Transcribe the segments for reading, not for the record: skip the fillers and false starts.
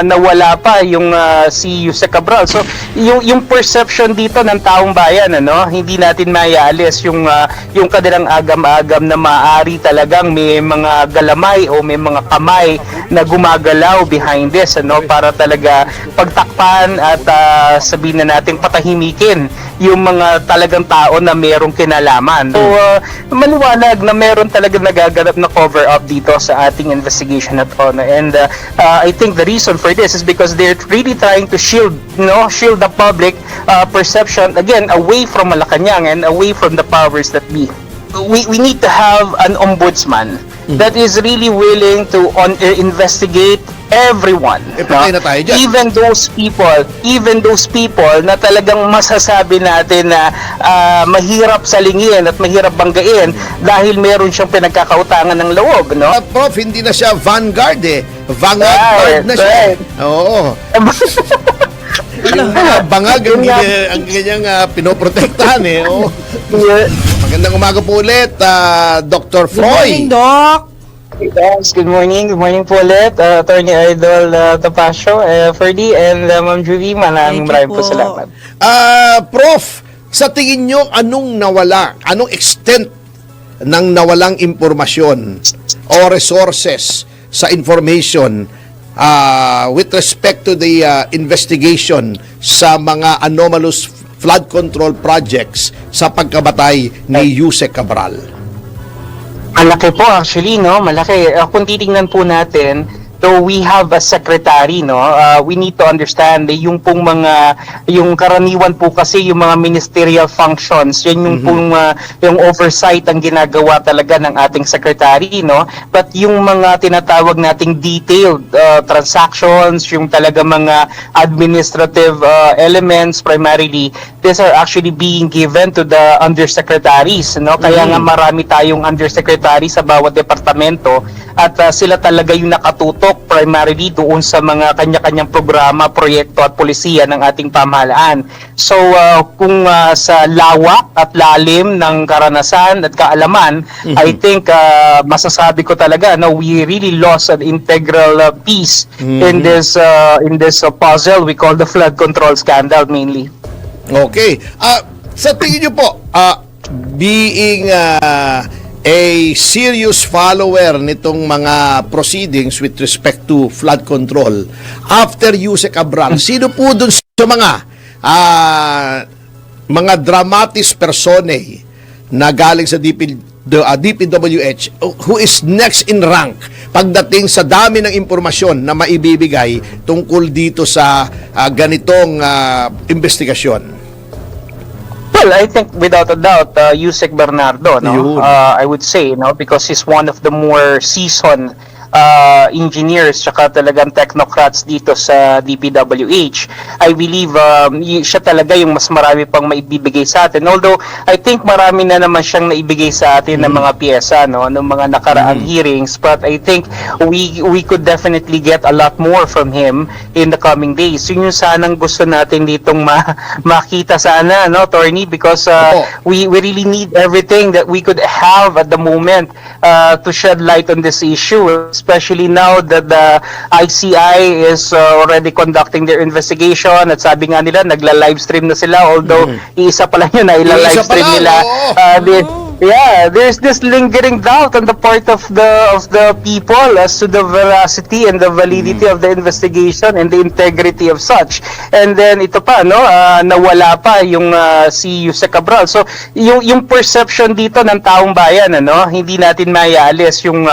nawala pa yung si Yusek Cabral. So yung perception dito ng taong bayan, hindi natin maialis yung kanilang agam-agam na maaari talagang may mga galamay o may mga kamay na gumagalaw behind this, para talaga pagtakpan at sabihin na natin patahimikin yung mga talagang tao na merong kinalaman. So maliwanag na meron talagang nagaganap na cover up dito sa ating investigation at all. And I think the reason for this is because they're really trying to shield the public perception again away from Malacanang and away from the powers that be. We need to have an ombudsman that is really willing to investigate everyone. Na tayo dyan. Even those people na talagang masasabi natin na mahirap salingin at mahirap banggain dahil meron siyang pinagkakautangan ng loob, Prof, hindi na siya vanguard vanguard na siya. Right. Oo. Bangag ang kanyang pinoprotektahan Oh. Yeah. Magandang umaga po ulit, Dr. Good morning, Floyd. Doc. Yes, good morning po ulit, Attorney Idol Tapasio, Ferdy, and Ma'am Judy, maraming po salamat. Prof, sa tingin nyo, anong nawala? Anong extent ng nawalang impormasyon o resources sa information with respect to the investigation sa mga anomalous flood control projects sa pagkabatay ni Yusek Cabral? Malaki po actually, malaki. Kung titingnan po natin, so we have a secretary, we need to understand yung karaniwan po kasi yung mga ministerial functions, yan yung yung oversight ang ginagawa talaga ng ating secretary, but yung mga tinatawag nating detailed transactions, yung talaga mga administrative elements primarily, these are actually being given to the undersecretaries, kaya nga marami tayong undersecretary sa bawat departamento at sila talaga yung nakatutok primarily doon sa mga kanya-kanyang programa, proyekto at polisiya ng ating pamahalaan. So kung sa lawak at lalim ng karanasan at kaalaman, I think masasabi ko talaga na we really lost an integral piece in this puzzle we call the flood control scandal mainly. Okay. Sa tingin nyo po, being a serious follower nitong mga proceedings with respect to flood control after Yusek Cabral, sino po dun sa mga dramatis personae na galing sa DPWH who is next in rank pagdating sa dami ng impormasyon na maibibigay tungkol dito sa ganitong investigasyon? Well, I think without a doubt, Yusek Bernardo, I would say, because he's one of the more seasoned engineers tsaka talagang technocrats dito sa DPWH. I believe siya talaga yung mas marami pang maibibigay sa atin. Although, I think marami na naman siyang naibigay sa atin ng mga piyesa, ng mga nakaraang hearings. But I think we could definitely get a lot more from him in the coming days. Yun yung sanang gusto natin ditong makita sana, Tony? Because we really need everything that we could have at the moment to shed light on this issue, especially now that the ICI is already conducting their investigation at sabi nga nila nagla-livestream na sila, although iisa pa lang yun na ila-livestream nila. There's this lingering doubt on the part of the people as to the veracity and the validity of the investigation and the integrity of such. And then ito pa, nawala pa yung si Yusek Cabral. So yung perception dito ng taong bayan, hindi natin maialis yung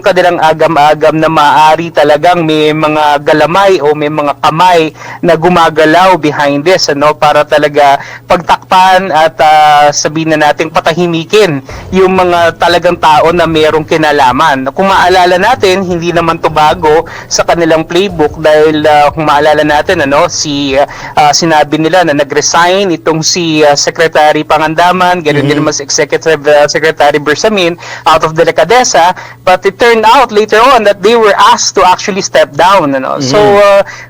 kanilang agam-agam na maaari talagang may mga galamay o may mga kamay na gumagalaw behind this, para talaga pagtakpan at sabihin na natin patahimikin yung mga talagang tao na merong kinalaman. Kung maalala natin, hindi naman to bago sa kanilang playbook dahil kung maalala natin, sinabi nila na nag-resign itong si Secretary Pangandaman, ganoon din naman si Executive Secretary Bersamin out of delicadeza, but it turned out later on that they were asked to actually step down. So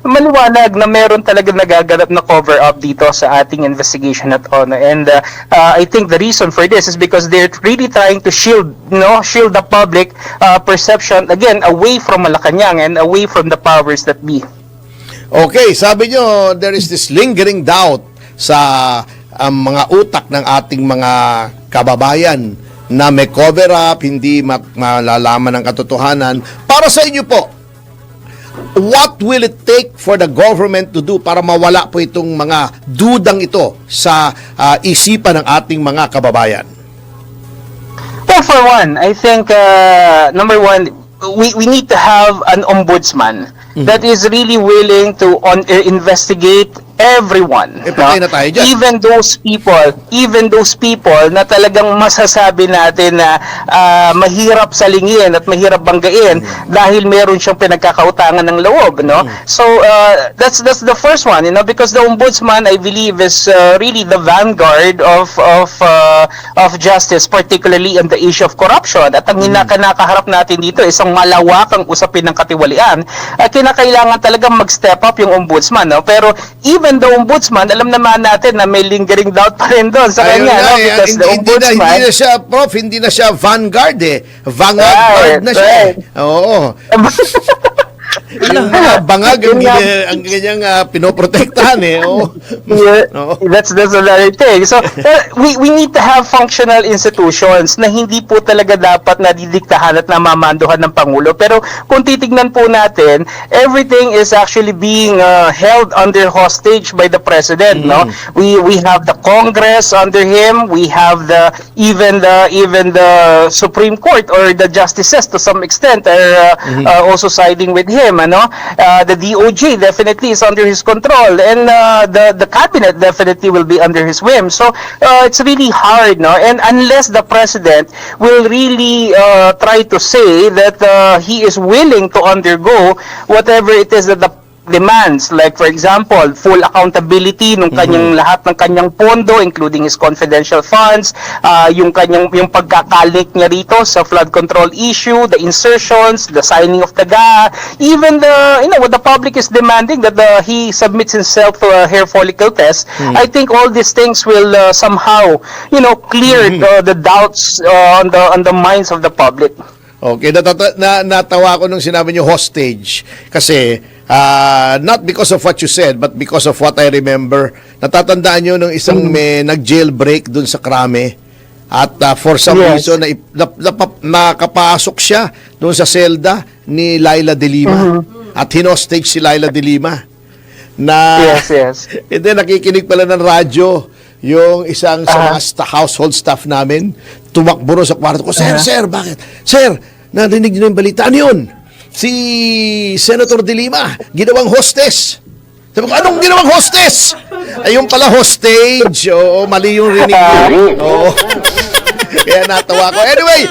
maliwanag na meron talagang nagaganap na cover up dito sa ating investigation at all. And I think the reason for this is because they're really trying to shield the public perception again away from Malacanang and away from the powers that be. Okay, sabi nyo, there is this lingering doubt sa mga utak ng ating mga kababayan na may cover up, hindi malalaman ng katotohanan. Para sa inyo po, what will it take for the government to do para mawala po itong mga dudang ito sa isipan ng ating mga kababayan? Well, for one, I think number one, we need to have an ombudsman that is really willing to investigate everyone. Patay na tayo dyan. Even those people na talagang masasabi natin na mahirap salingin at mahirap banggain dahil meron siyang pinagkakautangan ng loob, no? So that's the first one, because the ombudsman, I believe, is really the vanguard of justice, particularly in the issue of corruption. At ang kinakaharap natin dito isang malawakang usapin ng katiwalian. Kinakailangan talagang mag-step up yung ombudsman, no? Pero even the ombudsman, alam naman natin na may lingering doubt pa rin doon sa kanya, no? Because the ombudsman... Hindi na siya, Prof, hindi na siya vanguard eh. Vanguard na siya. Oo. Yung mga bangag ang kanyang pinoprotektahan eh. Oh. That's another thing. So we need to have functional institutions na hindi po talaga dapat nadidiktahan at namamanduhan ng Pangulo. Pero kung titignan po natin, everything is actually being held under hostage by the President, no? We have the Congress under him, we have even the Supreme Court or the justices to some extent are also siding with him, the DOJ definitely is under his control, and the cabinet definitely will be under his whim. So it's really hard, no? And unless the president will really try to say that he is willing to undergo whatever it is that the demands, like for example, full accountability ng kanyang lahat ng kanyang pondo, including his confidential funds, yung pagkakalik niya rito sa flood control issue, the insertions, the signing of the GA, even what the public is demanding that he submits himself to a hair follicle test. I think all these things will somehow, clear the doubts on the minds of the public. Okay, natawa ko nung sinabi niyo hostage kasi not because of what you said but because of what I remember. Natatandaan niyo nung isang may nag-jailbreak dun sa Krame at for some reason nakapasok siya dun sa selda ni Laila de Lima at hinostage si Laila de Lima na yes. And then nakikinig pala ng radyo yung isang sa mga household staff namin, tumakbo sa kwarto ko, Sir, bakit? Sir, narinig niyo yung balita. Ano yun? Si Senator De Lima, ginawang hostess. Sabi ko, anong ginawang hostess? Ayun pala, hostage. Oo, mali yung rinig ko. Oo. Kaya natawa ko. Anyway,